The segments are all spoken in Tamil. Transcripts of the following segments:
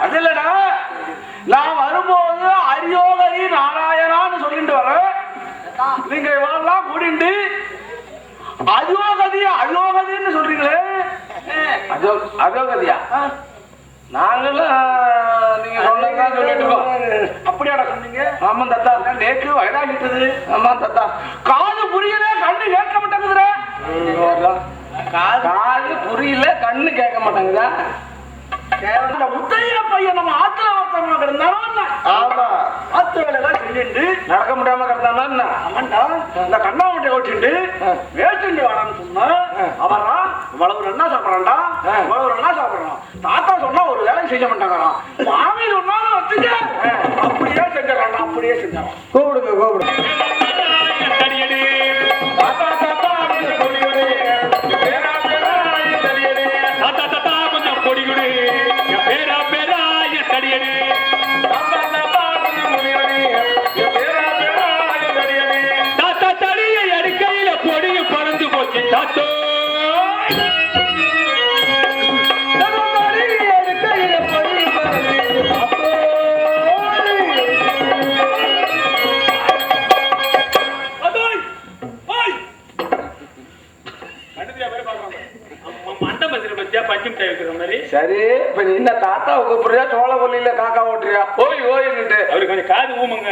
அதுலடா நான் வரும்போது அரியோகரி நாராயணான்னு சொல்லிட்டு வர நீங்க இவெல்லாம் கூடிண்டு அயோகதி அயோகதின்னு சொல்றீங்களே. அதோகதியா நாங்களும் நீங்க சொன்னதான் சொல்லிட்டு இருக்கோம். அப்படியாடா சொன்னீங்க? ஆமா தத்தா, நேற்று வயதாகிட்டது. ஆமா தத்தா, காது புரியல கண்ணு கேட்க மாட்டேங்குதுற. காது புரியல கண்ணு கேட்க மாட்டேங்குதா? முத்தையா பையன் நம்ம ஆத்துல ஒருத்தவங்க கிடந்தாலும் ஆத்து வேலை செஞ்சுட்டு நடக்க முடியாம கிடந்தானா அவன்டா இந்த கண்ணாமட்டை ஓட்டிட்டு வேச்சுண்டு வாடான்னு சொன்னா அவரா இவ்வளவு என்ன சாப்பிடறான்டா இவ்வளவு என்ன சாப்பிடறான். தாத்தா சொன்னா ஒரு வேலை செய்ய மாட்டாங்கறான். மாமி சொன்னாலும் வச்சுக்க அப்படியே செஞ்சாரான்டா. அப்படியே செஞ்சாரான். கூப்பிடுங்க கூப்பிடுங்க. சரி, இப்ப நீ என்ன தாத்தாவை கூப்பிடுறியா சோழ கொல்லியில காக்கா ஓட்டுறியா? போய் ஓயிட்டு அவருக்கு கொஞ்சம் காது ஊமுங்க.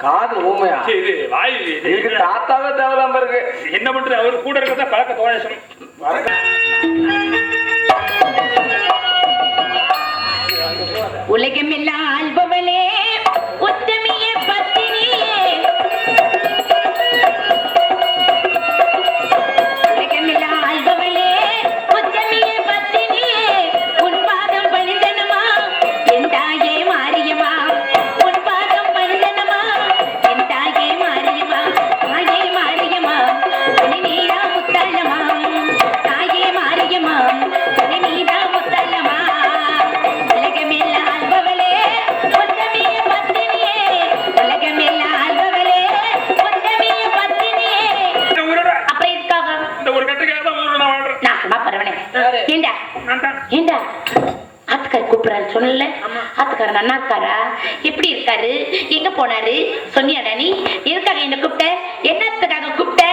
காது ஊமையா? இது வாயு இதுக்கு தாத்தாவே தேவையில்லாம இருக்கு. என்ன பண்றது, அவரு கூட இருக்கிறதா பழக்க தோழேசம். உலகமெல்லாம் ஆள்பவளே உத்தமிய பத்தினியே சொன்னல ஆத்துக்கார நன்னா இருக்காரா? எப்படி இருக்காரு? எங்க போனாரு சொன்னியாடா? நீ எதுக்காக என்ன கூப்பிட்ட? என்னத்துக்காக கூப்பிட்ட?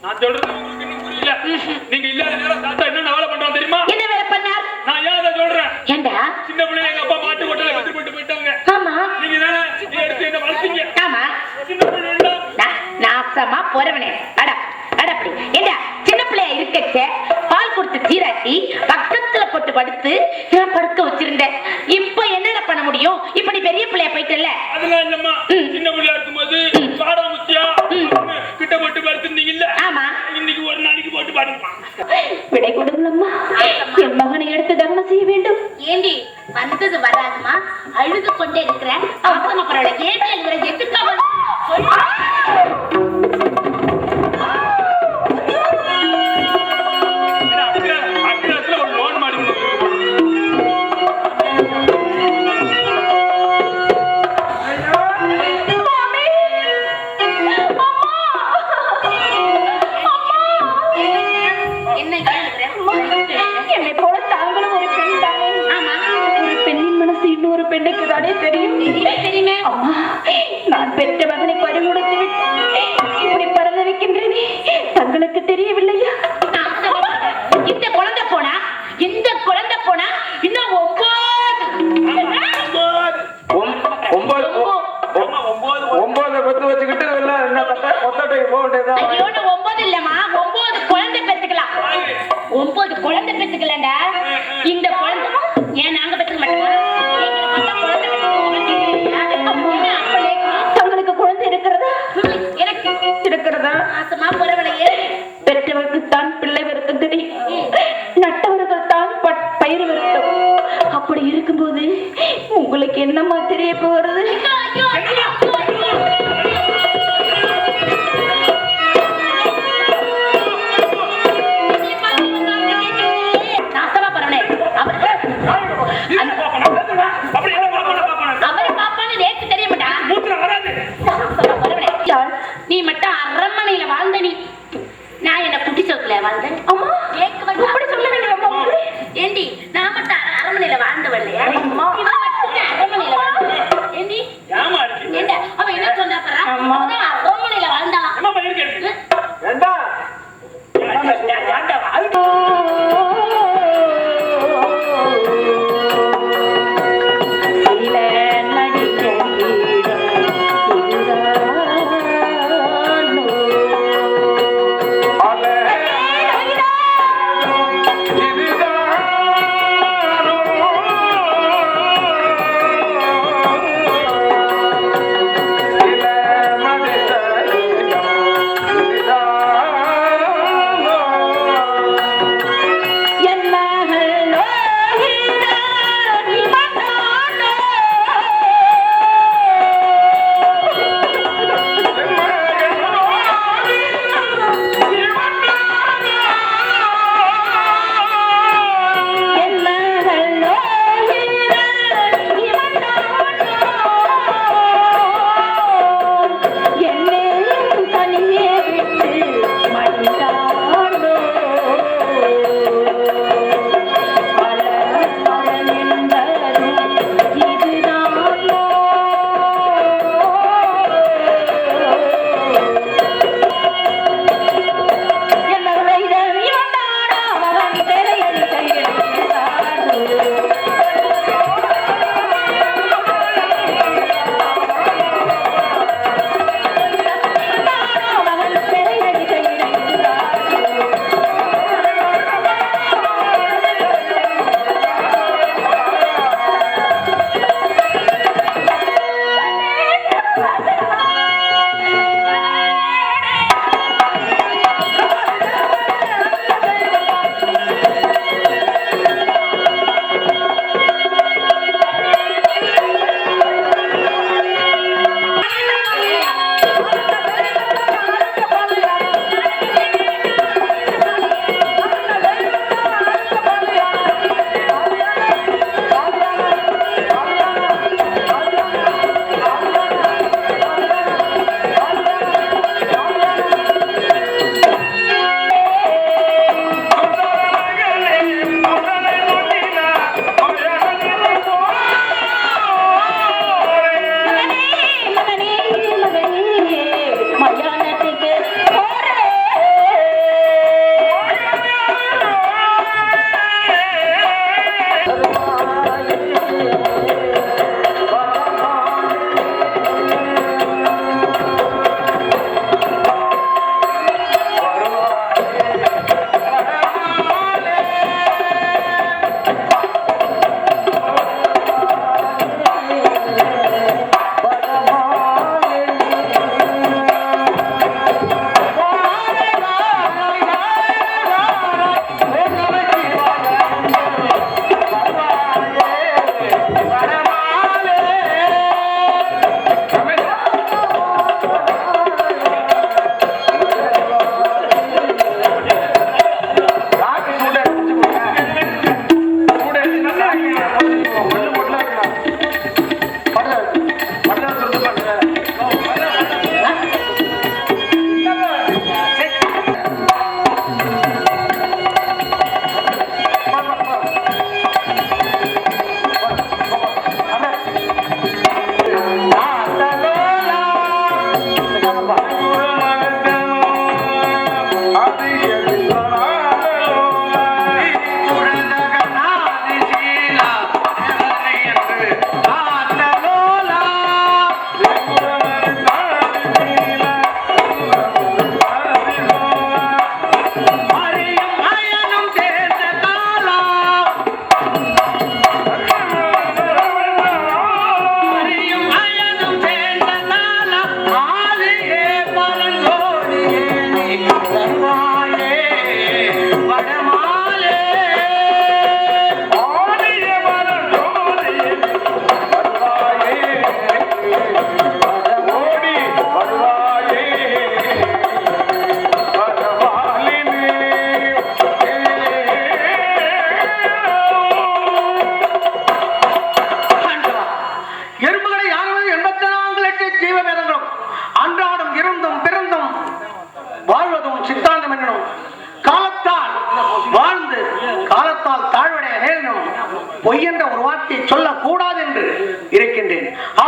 நான் சொல்றது உங்களுக்கு இன்னும் புரியல. நீங்க இல்லாத நேரம் தாத்தா என்ன வேலை பண்றான் தெரியுமா? என்ன வேலை பண்ணார்? நான் ஏன் அதை சொல்றேன்? ஏண்டா சின்ன பிள்ளைங்க எங்க அப்பா மாட்டு கொட்டல விட்டு போட்டு போயிட்டாங்க. ஆமா, நீங்க தானே எடுத்து என்ன வளர்த்தீங்க. ஆமா, சின்ன பிள்ளைங்க நாசமா போறவனே. அட அடப்படி ஏண்டா சின்ன பிள்ளையா இருக்கச்ச பால் கொடுத்து சீராட்டி பக்கத்துல போட்டு படுத்து நான் படுக்க வச்சிருந்தேன். இப்ப என்னென்ன பண்ண முடியும்? இப்ப நீ பெரிய பிள்ளையா போயிட்டல. அதெல்லாம் இல்லம்மா, சின்ன பிள்ளையா இருக்கும்போது பாடாமுத்தியா கிட்ட போட்டு படுத்துருந்தீங்கல்ல. ஆமா, இன்னைக்கு ஒரு நாளைக்கு போட்டு பாடுமா. விடை கொடுங்களம்மா, என் மகனை எடுத்து தர்மம் செய்ய வேண்டும். ஏண்டி வந்தது வராதுமா, அழுது கொண்டே இருக்கிறேன். அவசரமா பரவாயில்ல, ஏண்டி அழுகுற? எதுக்காக? நான் பெற்ற மகனை பறிமுடித்து விட்டு இப்படி பறந்து வைக்கின்றேனே, தங்களுக்கு தெரியவில்லையா? இந்த குழந்தை போனா இன்னும் 9 ஒன்பது பத்து வச்சுக்கிட்டு எல்லாம் என்ன கொத்தட்டைக்கு போக வேண்டியதுதான். ஐயோ, நான் 9 இல்லம்மா, 9 குழந்தை பெத்துக்கலாம். 9 குழந்தை பெத்துக்கலண்டா. இந்த குழந்தை ஏன் நாங்க பெத்துக்க மாட்டோமா? எங்களை பார்த்தா குழந்தை பெத்துக்கோங்க. தங்களுக்கு குழந்தை இருக்கிறதா? எனக்கு இருக்கிறதா? மாசமா பிறவளையே பெற்றவருக்கு தான் பிள்ளை வருத்தம் தெரியும், நட்டவர்கள் தான் பயிர் வருத்தம். அப்படி இருக்கும்போது உங்களுக்கு என்னமா தெரிய போறது? நாசமா பரவனே அவரை பாப்பான்னு நேற்று தெரிய மாட்டா. நீ மட்டும் அரண்மனையில வாழ்ந்த நீ, நான் என்ன குட்டி சோத்துல வாழ்ந்தேன். அம்மா அப்படி சொல்லுவீங்க அம்மா. ஏண்டி நான் மட்டும் அரண்மனையில வாழ்ந்தவள் இல்லையா? இவன் மட்டும் அரண்மனையில வாழ்ந்தவள். ஏண்டி ஏமா இருக்கு ஏண்டா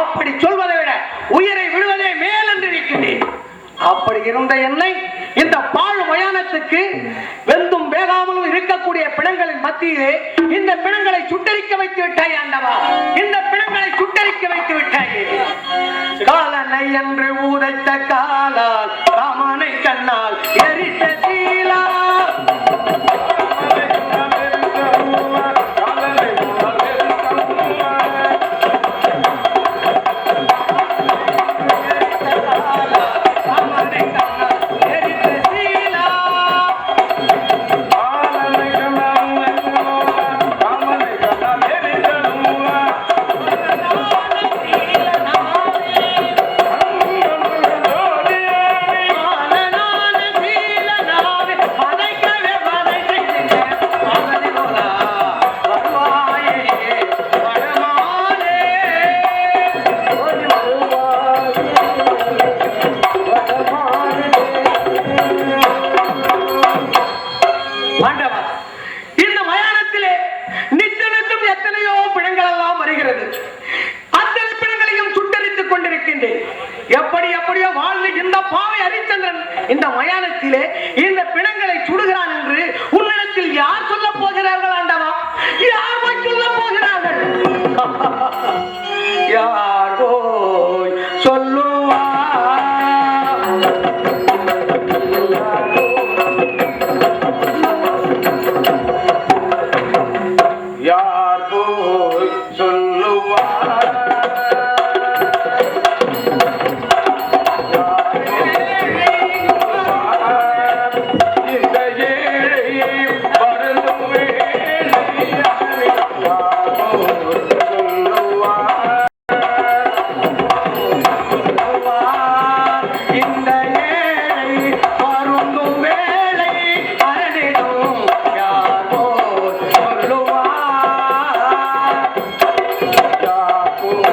அப்படி சொல்வதை விட உயிரை விடுவதே மேல் என்று இருக்கின்றேன். அப்படி இருந்த என்னை இந்த பாழ் மயானத்துக்கு வெந்தும் வேகாமலும் இருக்கக்கூடிய பிணங்களின் மத்தியிலே இந்த பிணங்களை சுட்டரிக்க வைத்து விட்டாய் ஆண்டவா. இந்த பிணங்களை சுட்டரிக்க வைத்து விட்டாயே. காலனை என்று ஊதைத்த காலால் ராமனை கண்ணால் எரித்த சீலா இந்த மயானத்திலே இந்த பிணங்களை சுடுகிறான் என்று உன்னிடத்தில் யார் சொல்ல போகிறார்கள் ஆண்டவா? யார் சொல்ல போகிறார்கள்? யார் போய் சொல்லுவா? யார் போய் சொல்லுவா? Oh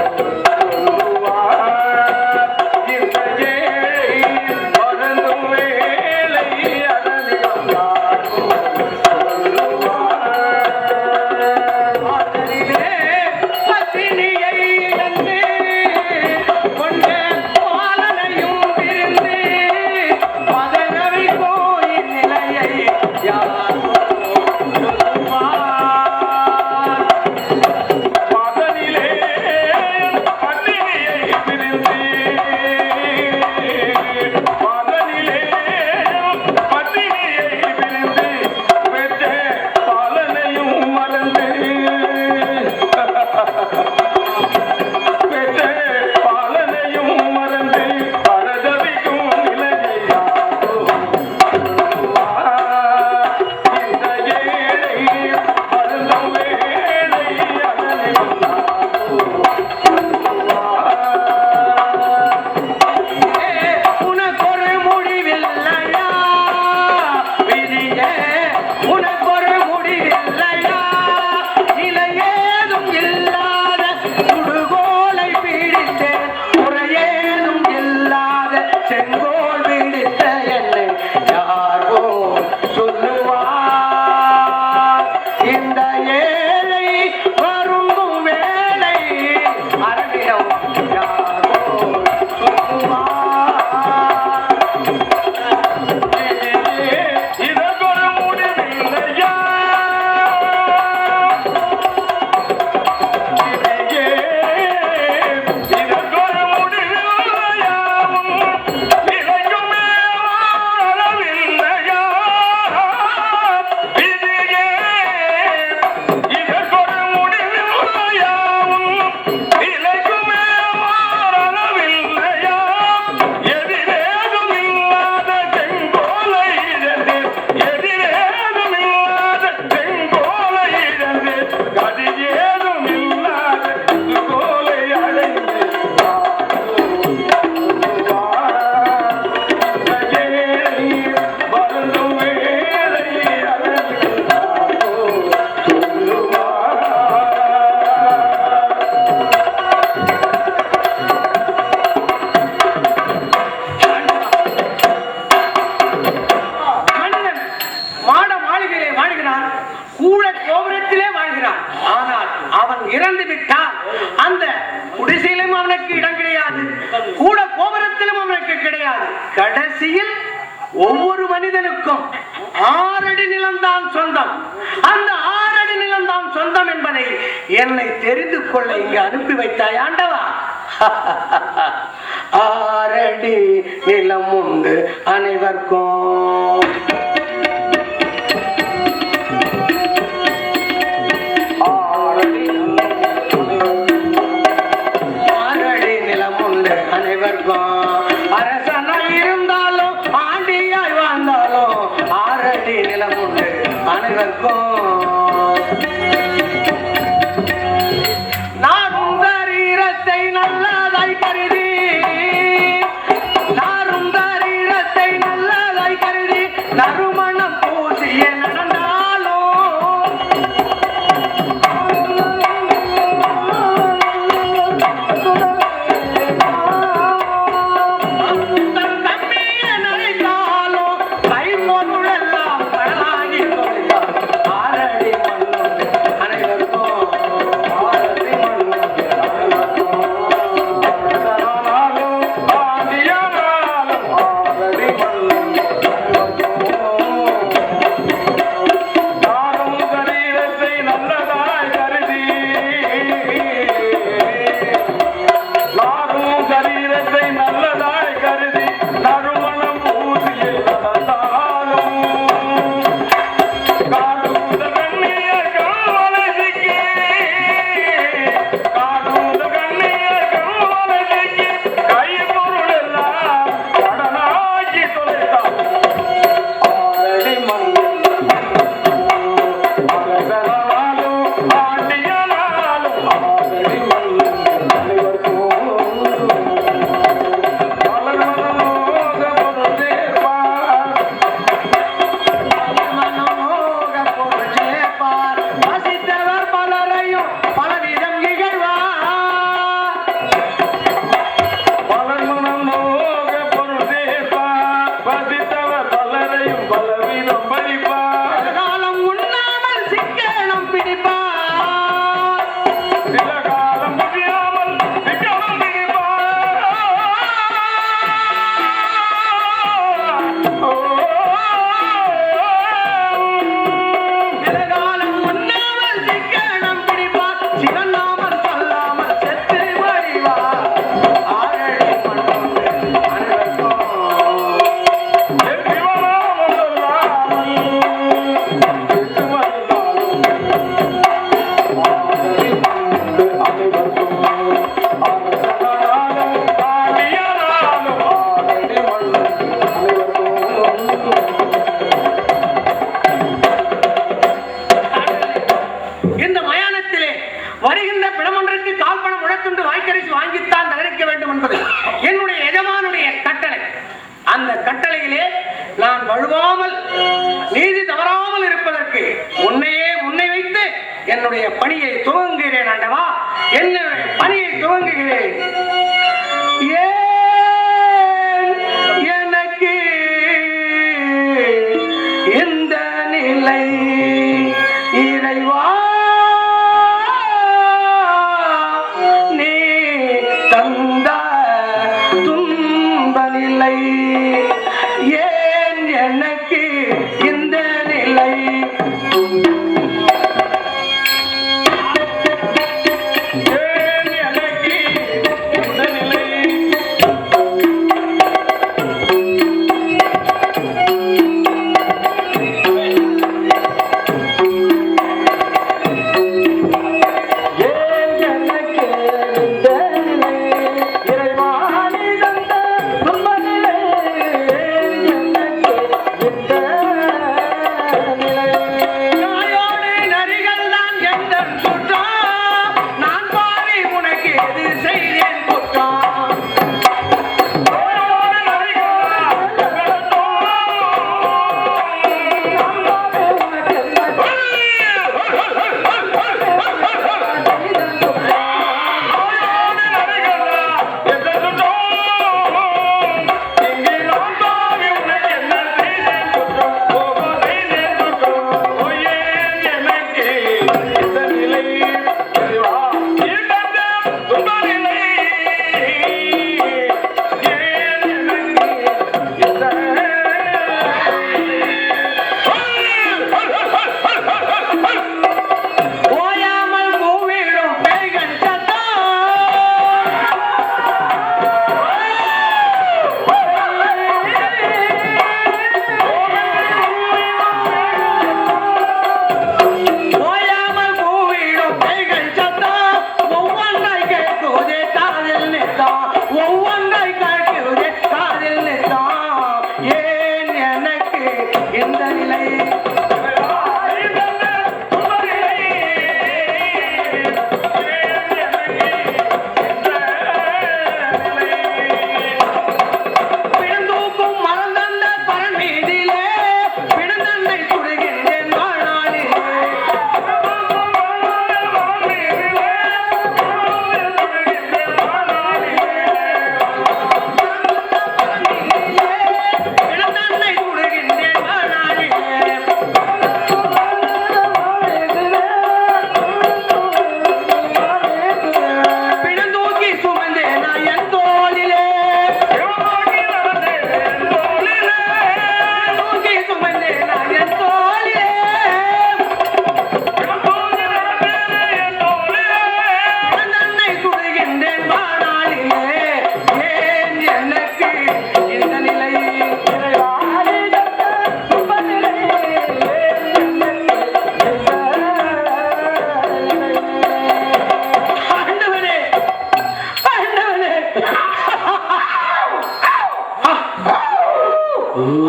கூட கோபுரத்திலும் அவனுக்கு கிடையாது. கடைசியில் ஒவ்வொரு மனிதனுக்கும் 6 அடி நிலம்தான் சொந்தம். அந்த 6 அடி நிலம்தான் சொந்தம் என்பதை என்னை தெரிந்து கொள்ள இங்கு அனுப்பி வைத்தாய் ஆண்டவா. 6 அடி நிலம் உண்டு அனைவருக்கும். 6 அடி நிலம் உண்டு அனைவருக்கும். அரசனாய் இருந்தாலும் ஆண்டியாய் வாழ்ந்தாலும் 6 அடி நிலம் உண்டு அனைவருக்கும். நாரும் சரீரத்தை நல்லதாய் கருதி, நாரும் சரீரத்தை நல்லதாய் கருதி நறுமணம் பூசிய நடந்தாலும் என்னுடைய பணியை துவங்குகிறேன் ஆண்டவா. என்னுடைய பணியை துவங்குகிறேன். எனக்கு இந்த நிலை இறைவா நீ தந்த துன்ப நிலை. ஏன் எனக்கு இந்த நிலை? இறைவா நீ தந்த துன்ப நிலை தான் ஒவ்வொன்றாய் காட்டுவதே காதில் தான் ஏன் எனக்கு இந்த நிலை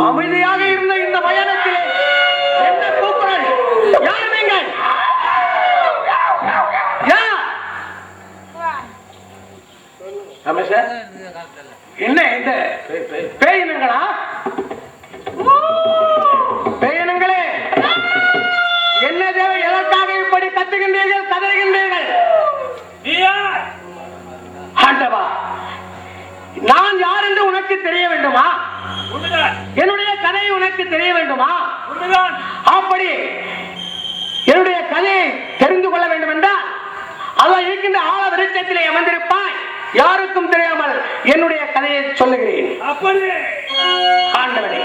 அமைதியாக இருந்த இந்த மயானத்திலே என்ன கூக்குரல்? யார் நீங்கள்? என்ன இந்த பேயினங்களா? பேயினங்களே என்ன தேவை? எதற்காக இப்படி கத்துகின்றீர்கள், கதறுகின்றீர்கள்? ஆண்டவா, நான் யார் என்று உனக்கு தெரிய வேண்டுமா? என்னுடைய கதை உனக்கு தெரிய வேண்டுமா? அப்படி என்னுடைய கதையை தெரிந்து கொள்ள வேண்டும் என்றால் அதான் இருக்கின்ற ஆழ விருட்சத்திலே அமர்ந்திருப்பாய். யாருக்கும் தெரியாமல் என்னுடைய கதையை சொல்லுகிறேன். ஆண்டவனே,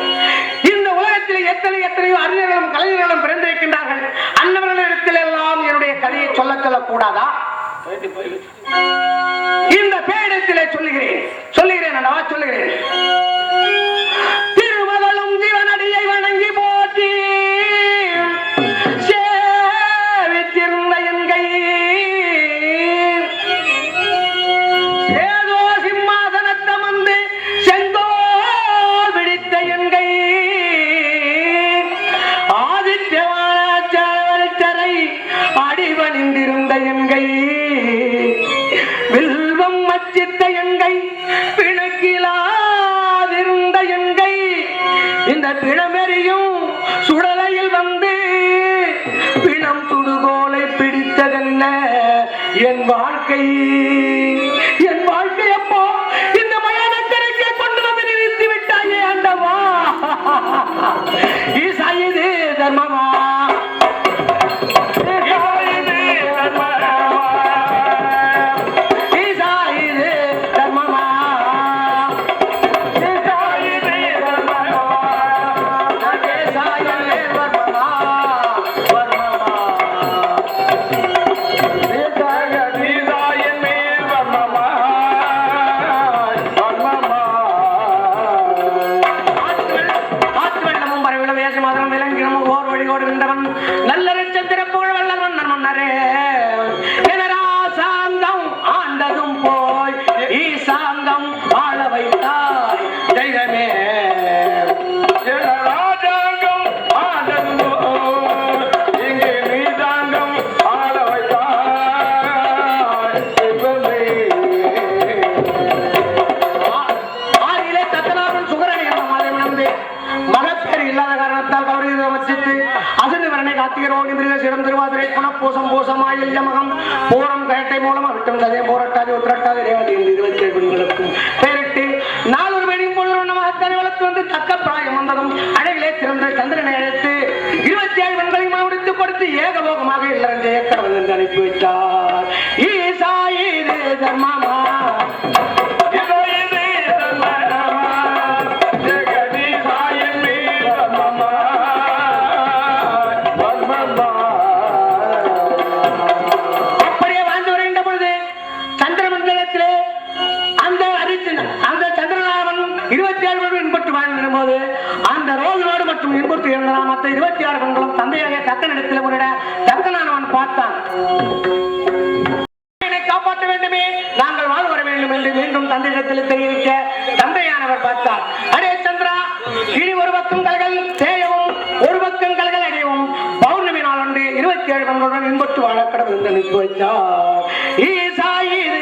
இந்த உலகத்தில் எத்தனையோ அறிஞர்களும் கலைஞர்களும் பிறந்திருக்கின்றார்கள். அன்னவர்களிடத்தில் எல்லாம் என்னுடைய கதையை சொல்லக்கூடாதா? இந்த பேரிடத்திலே சொல்லுகிறேன் அல்லவா? சொல்லுகிறேன். திருமகளும் ஜீவனடியை வணங்கி போற்றி சேவித்திருந்த என் கை ஏதோ சிம்மாசனத்தம் வந்து செங்கோல் பிடித்த என் கை ஆதித்யவானரை அடிவணிந்திருந்த என் கை வில்வம் மச்சித்த என் கை பிணக்கிலாதிருந்த என் கை இந்த பிணமெறியும் சுடலையில் வந்து பிணம் சுடுகோலை பிடித்ததென்ன என் வாழ்க்கை அப்போ இந்த மயானக்கரைக்கு கொண்டு வந்து நிறுத்தி விட்டாயே ஆண்டவா. இது தர்மமா? போரம் கேட்டை மூலம் அவிட்டம் சதே போராட்டாதி உத்திரட்டாதி ரேவதி 27 பெண்களுக்கும் பேரிட்டு நாளொரு வேடியும் பொழுது நமகத்தானை வளர்த்து வந்து தக்க பிராயம் வந்ததும் அழகிலே திறந்த சந்திரனை அழைத்து 27 பெண்களையும் முடித்துக் கொடுத்து ஏகபோகமாக இல்லறம் ஜெயக்கடவன் என்று அனுப்பி வைத்தார். ஈசா இது தர்மமா? அந்த ரோகினோடு மற்றும் இன்புற்று இருந்தான். மற்ற 26 பெண்களும் தந்தையாக தக்கனிடத்தில் முறையிட தக்கனானவன் பார்த்தான். காப்பாற்ற வேண்டுமே, நாங்கள் வாழ் வர வேண்டும் என்று மீண்டும் தந்தையிடத்தில் தெரிவிக்க தந்தையானவர் பார்த்தார். அடே சந்திரா, இனி ஒரு பக்கம் கல்கள் தேயவும் ஒரு பக்கம் கல்கள் அடையவும் பௌர்ணமி நாள் ஒன்று 27 பெண்களுடன் இன்பட்டு வாழ கடவுள் என்று நிறுத்தி வைத்தார். ஈசா இது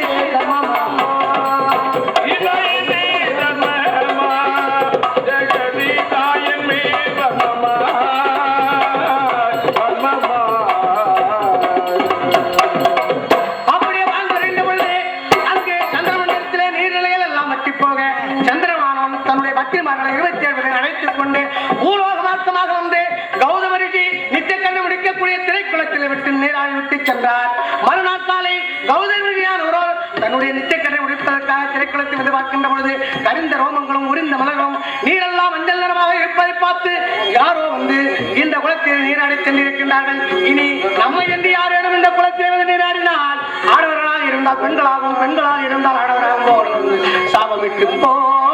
விட்டு நீராடி விட்டு சென்றார். மறுநாள் காலை கௌதமியான் ஒருவர் தன்னுடைய நித்தியக்கடை முடிப்பதற்காக திரைக்குளத்தில் வந்து பார்க்கின்ற பொழுது கரிந்த ரோமங்களும் உரிந்த மலர்களும் நீரெல்லாம் மஞ்சள் நிறமாக இருப்பதை பார்த்து யாரோ வந்து இந்த குளத்தில் நீராடி சென்றிருக்கின்றார்கள். இனி நம்மை என்று யாரேனும் இந்த குளத்தில் வந்து நீராடினால் ஆடவர்களாக இருந்தால் பெண்களாகவும் பெண்களாக இருந்தால் ஆடவராகவும் சாபமிட்டு போனார்.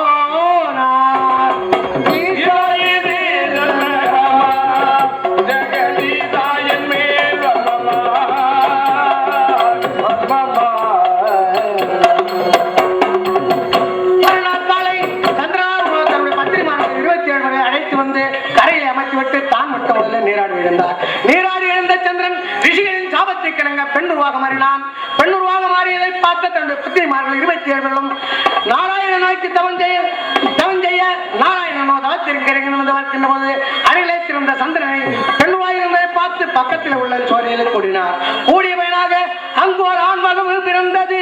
நீராடி எழுந்த சந்திரன் ரிஷிகளின் சாபத்தை கிணங்க பெண்ணுருவாக மாறினான். பெண்ணுருவாக மாறியதை பார்த்த தன்னுடைய புத்திரிமார்கள் 27 நாராயணனாய்க்கு தவம் செய்ய நாராயணனோ தவத்திற்கு இறங்கினது பார்க்கின்ற போது அருகிலே திறந்த சந்திரனை பெண்ணுருவாக இருந்ததை பார்த்து பக்கத்தில் உள்ள சோரையில் கூடினார். கூடிய பயனாக அங்கு ஒரு ஆண்மகவு பிறந்தது.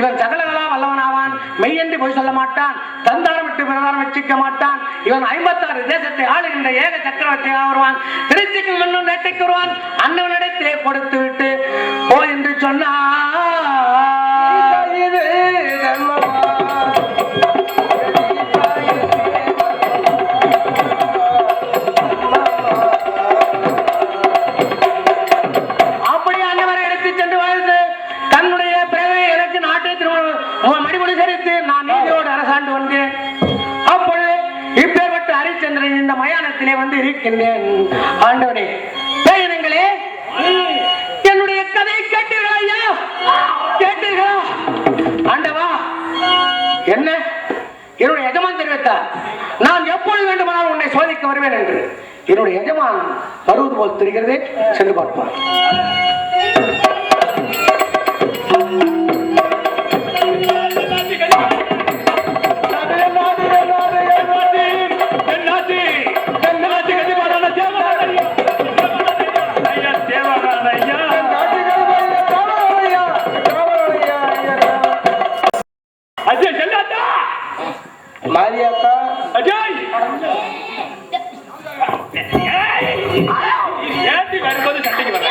இவன் சகலகலா வல்லவனாவான், மெய்யென்று பொய் சொல்ல மாட்டான், தந்தாரம் விட்டு பிரதாரம் வச்சிக்க மாட்டான். இவன் 56 தேசத்தை ஆளுகின்ற ஏக சக்கரவர்த்தியாக வருவான். திருச்சிக்கு மண்ணும் நேட்டைக்கு வருவான். அண்ணவனிடத்திலே கொடுத்து விட்டு போ என்று சொன்னார். அப்படி அண்ணவரை எடுத்து சென்று வாழ்ந்து தன்னுடைய பிறவை எனக்கு நாட்டை மடிமொழி சரித்து நான் நீதியோடு அரசாண்டு வந்தேன். அப்பொழுது இப்பேற்பட்ட ஹரிச்சந்திரன் இந்த மயானத்திலே வந்து இருக்கின்றேன். ஆண்டவனே, பேயனங்களே, என்னுடைய கதையை கேட்டீர்களா ஐயா? கேட்டீர்களா? ஆண்டவா, என்ன என்னுடைய எஜமான் தெரிவித்தார், நான் எப்பொழுது வேண்டுமானால் உன்னை சோதிக்க வருவேன் என்று. என்னுடைய எஜமான் வருவது போல் தெரிகிறது. சென்று பார்ப்பார். மாரியாத்தா, அஜய் ஏத்தி வரும்போது சண்டைக்கு வர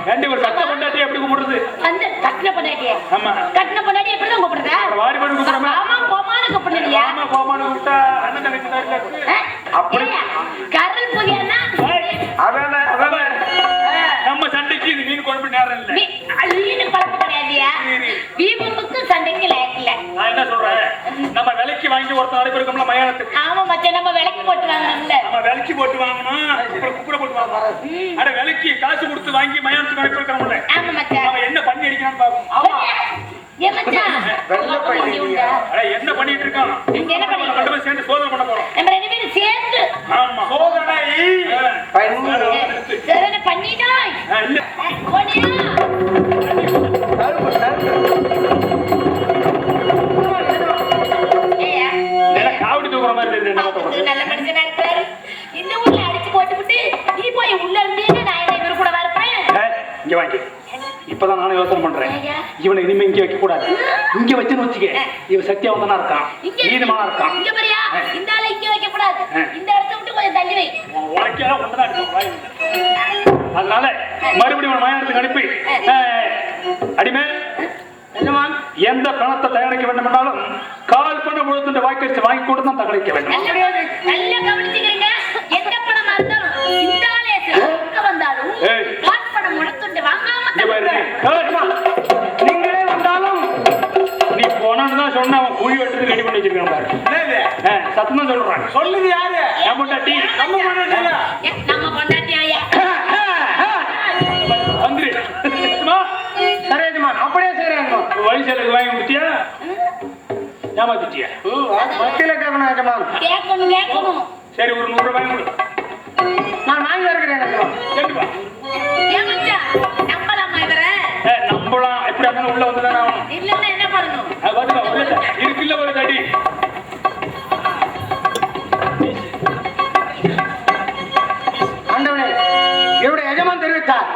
ரெண்டு ஒரு கட்ட பொண்டாட்டி எப்படி கூப்பிடுறது? அந்த கட்டின பொண்டாட்டியே. ஆமா, கட்டின பொண்டாட்டி எப்படி தான் கூப்பிடுறதா? வாடி வாடி கூப்பிடுறமா? ஆமா, கோமானு கூப்பிடுறியா? ஆமா, கோமானு கூப்பிட்டா அண்ணன் தங்கச்சி தான் இல்ல. அப்படி கரல் போகியனா? அவள நம்ம சண்டைக்கு இது மீன் குழம்பு நேரம் இல்ல. மீன் குழம்பு கிடையாதியா? வீம்புக்கு சண்டைக்கு லேக்கல. நான் என்ன சொல்றேன், நம்ம விலைக்கு வாங்கி ஒருத்தர் அனுப்பிருக்கோம்ல மயானத்துக்கு. ஆமா மச்சான், நம்ம விலைக்கு போட்டு வாங்கணும்ல. நம்ம விலைக்கு போட்டு வாங்கணும், அப்புறம் குப்புற போட்டு வாங்கணும். அட விலைக்கு காசு கொடுத்து வாங்கி மயானத்துக்கு அனுப்பிருக்கோம்ல. ஆமா மச்சான், அவன் என்ன பண்ணி அடிக்கிறான்னு பாப்போம். ஆமா ஏ மச்சான், என்ன பண்ணிட்டு இருக்கான்? என்ன பண்ணிட்டு ரெண்டு சேர்ந்து சோதனை பண்ண போறோம். நம்ம ரெண்டு பேரும் சேர்ந்து. ஆமா, சோதனை சோதனை பண்ணிட்டோம். இல்ல போடியா காவடி தூக்குற மாதிரி நல்ல மனுஷனா இருக்காரு. இந்த ஊர்ல அடிச்சு போட்டுவிட்டு நீ போய் உள்ள இருந்தே நான் என்ன இவரு கூட வரப்பேன். இங்க வாங்கி இப்பதான் நானும் யோசனை பண்றேன். இவனை இனிமே இங்க வைக்க கூடாது. இங்க வச்சுன்னு வச்சுக்க, இவன் சத்தியவந்தனா இருக்கான், நீதிமானா இருக்கான். இங்க பாரியா, இந்த ஆளை இங்க வைக்க கூடாது. இந்த இடத்தை விட்டு கொஞ்சம் தள்ளி வை. உனக்கே ஒண்ணுதான் இருக்கும். அதனால மறுபடியும் மயானத்துக்கு அனுப்பி அடிமை எந்த பணத்தை தயாரிக்க வேண்டும் என்றாலும் கால் பண்ண முழுத்து வாய்க்கரிசி வாங்கி கூட தான் தகவலிக்க வேண்டும். நல்லா கவனிச்சுக்கிறீங்க. எந்த பணமா இருந்தாலும் இந்த ஆளே வந்தாலும் கால் பணம் முழுத்துண்டு வாங்காம நீங்களே வந்தாலும் நீ போனான்னு தான் சொன்ன அவன் குழி வெட்டுறது ரெடி பண்ணி வச்சிருக்கான் பாரு. சத்தமா சொல்றாங்க. சொல்லுது யாரு? நம்ம பொண்டாட்டி. நம்ம பொண்டாட்டி ஐயா வந்துரு. சரி எஜமான், அப்படியே செய்யறேன். வழி செலவுக்கு வாங்கி முடிச்சியா? ஏமாத்திட்டியா? வக்கீல கேட்கணும் எஜமான். கேட்கணும். சரி ஒரு 100 ரூபாய் கொடு. நான் வாங்கி இருக்கிறேன் எஜமான். கேட்டுப்பா. ஏமாச்சா நம்பலாமா இவரை? நம்பலாம். எப்படி இருந்தாலும் உள்ள வந்துதானே ஆகணும். இல்லன்னா என்ன பண்ணணும்? பாத்துக்கா உள்ள இருக்குல்ல ஒரு தடி. ஆண்டவனே, என்னுடைய எஜமான் தெரிவித்தார்,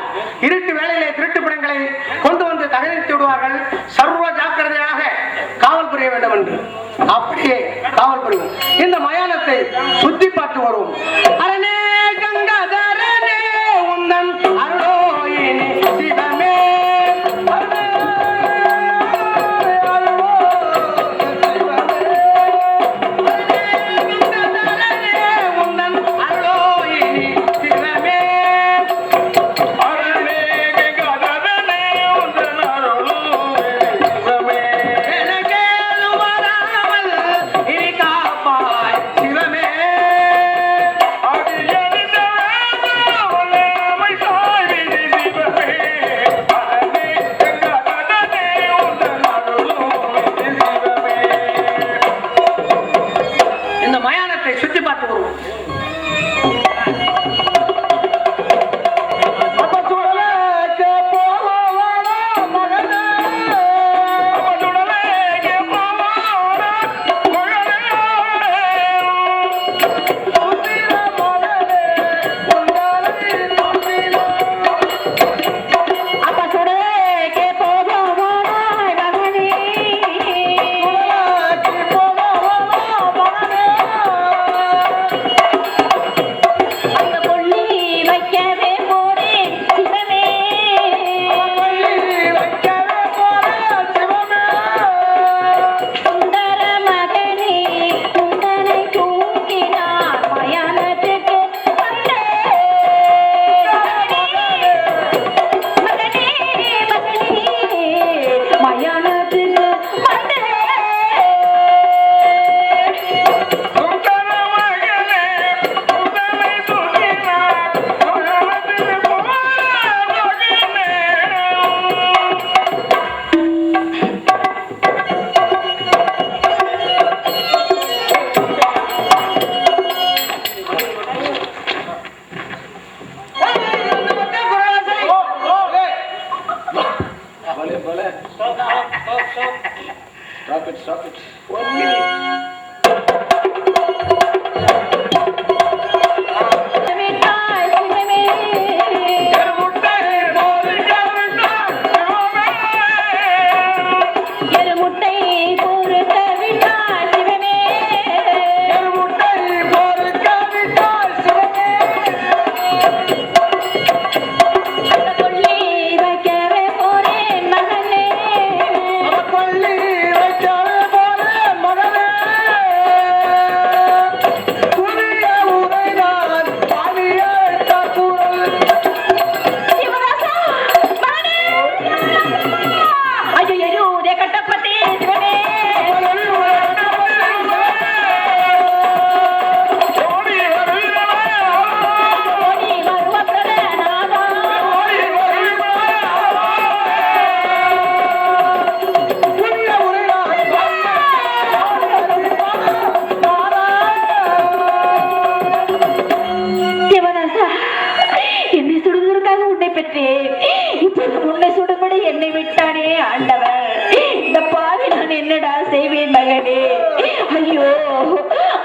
இருட்டு வேளையிலே திருட்டு பணங்களை கொண்டு வந்து தகதித்து விடுவார்கள், சர்வ ஜாக்கிரதையாக காவல் புரிய வேண்டும் என்று. அப்படியே காவல் புரிவோம். இந்த மயானத்தை சுத்தி பார்த்து வருவோம். அரணே கங்காதரனே உந்தன் அருளோயினி சிவமே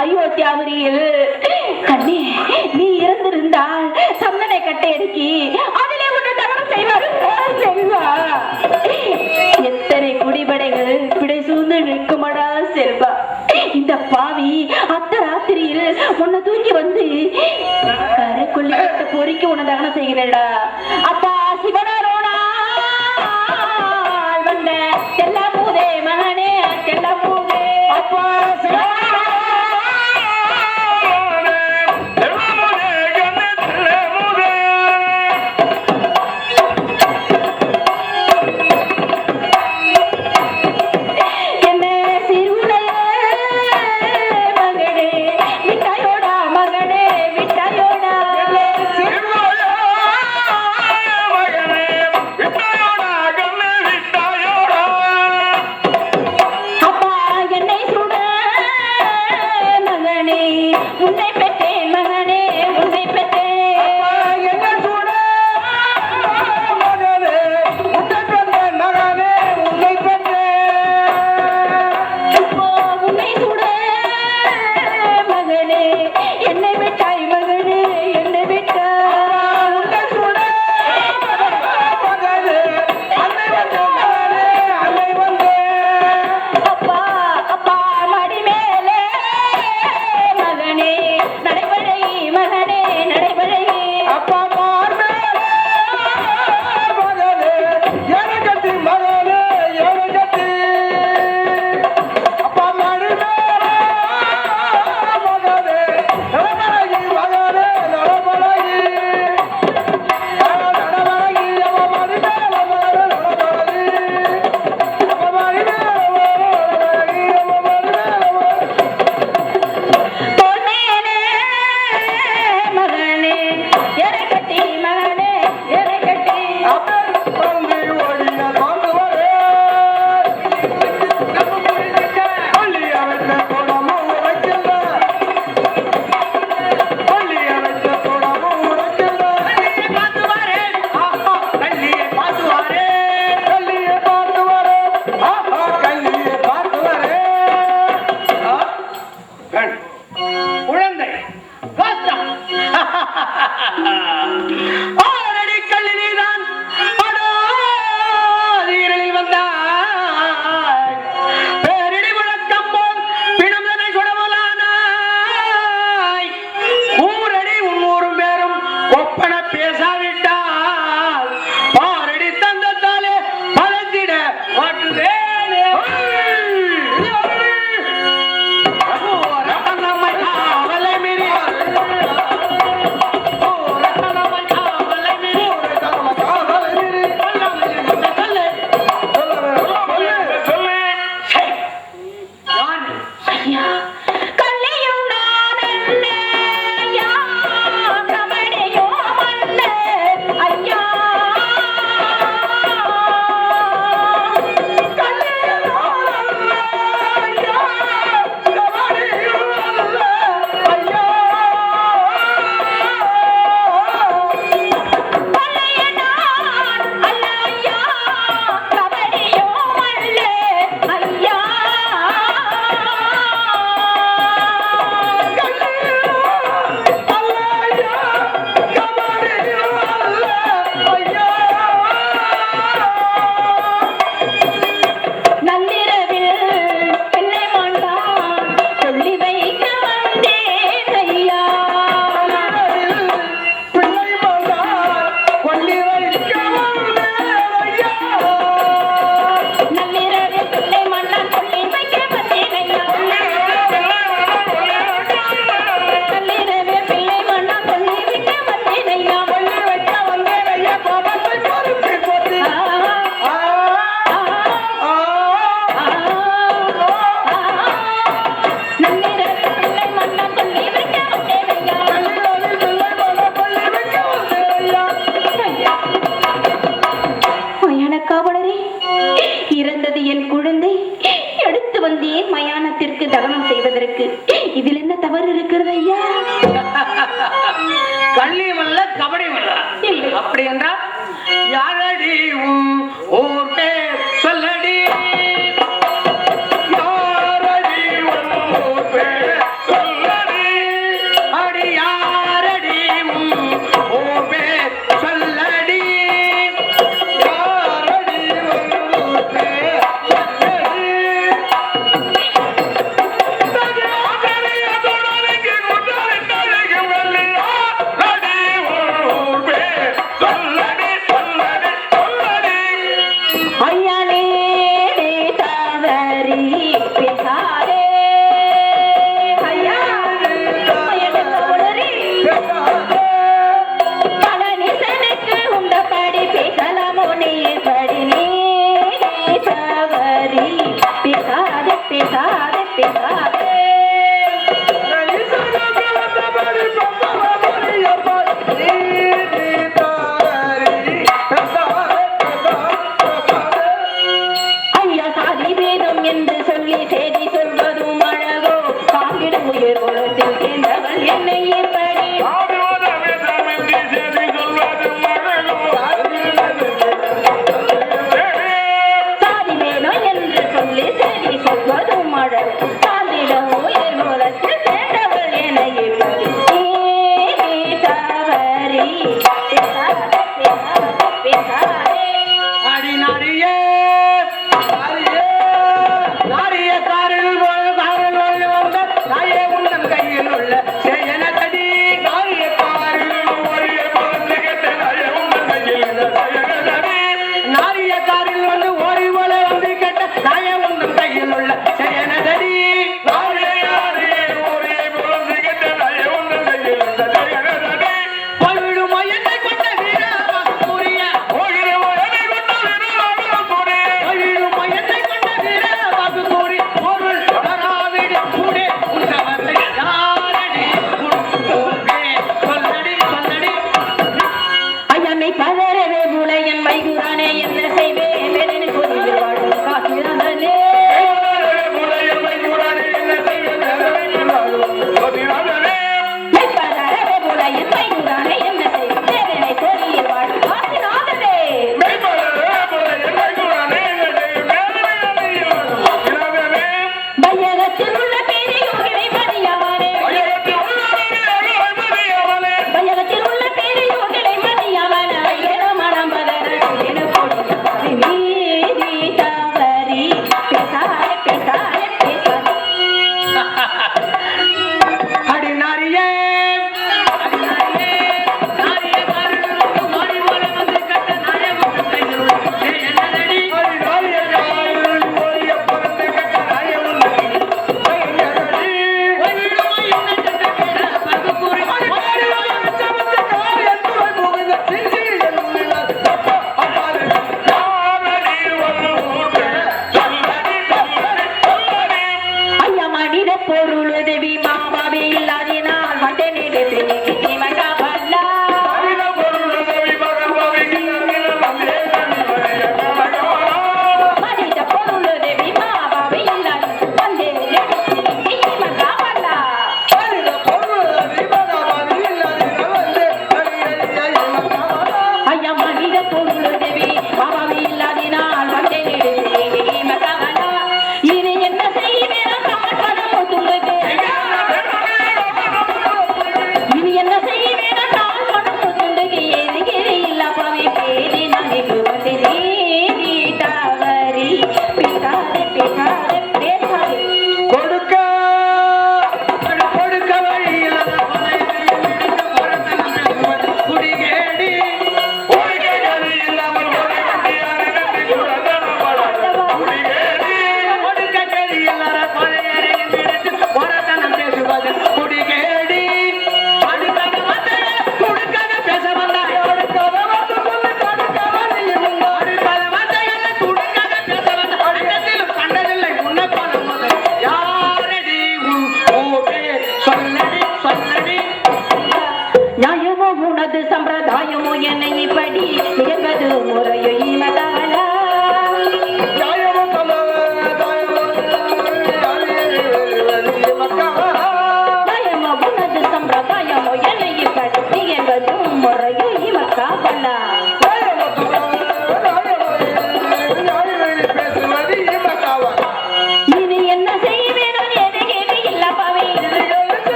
அயோத்தியாபுரியில் கண்ணே நீ இறந்திருந்தால் சந்தனை கட்டையடிக்கி அதிலே உன்னை தவறு செய்வார்கள் செல்வா. எத்தனை குடிபடைகள் பிடை சூழ்ந்து நிற்குமடா செல்வா. இந்த பாவி அத்த ராத்திரியில் உன்னை தூக்கி வந்து கரைக்குள்ளி கட்ட பொறிக்கு உன்னை தகனம் செய்கிறேடா. அப்பா சிவனாரோனா வந்த இறந்தது என் குழந்தை, எடுத்து வந்தேன் மயானத்திற்கு தகனம் செய்வதற்கு. இதில் என்ன தவறு இருக்கிறது ஐயா? கள்ளியும் அல்ல கபடியும் அல்ல. அப்படி என்றால் யாரடி ஊர் பேர் சொல்லடி, யாரடி ஊர் பேர் சொல்லடி, அடி யாரடி ஊர் பேர் சொல்லடி, யாரடி ஊர் பேர் சொல்லடி. ஐயானே தவறி பேசாதே ஐயா, பழனிசனுக்கு உண்டபடி பேசலாமோ நீ படி, நீ தவறி பேசாதே பேசாதே பேசாதே. ஐயா சாதி வேதம் என்று சொல்லி செய்தி சொல்வதும் அழகோ, காங்கிடம் உயிர் குலத்தில் சேர்ந்தவள் என்னை ஏற்படி. சாதி வேதம் என்று சொல்லி செய்தி சொல்வதும் அழகோ, காங்கிடம் உயிர் குலத்தில் சேர்ந்தவள் என்னை ஏற்படி. தவறி பேசாதே பேசாதே பேசாதே. அடி நாரியே நாரியே நாரிய காரில் காரில் வந்த தாயே உந்தன் கை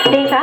தேசா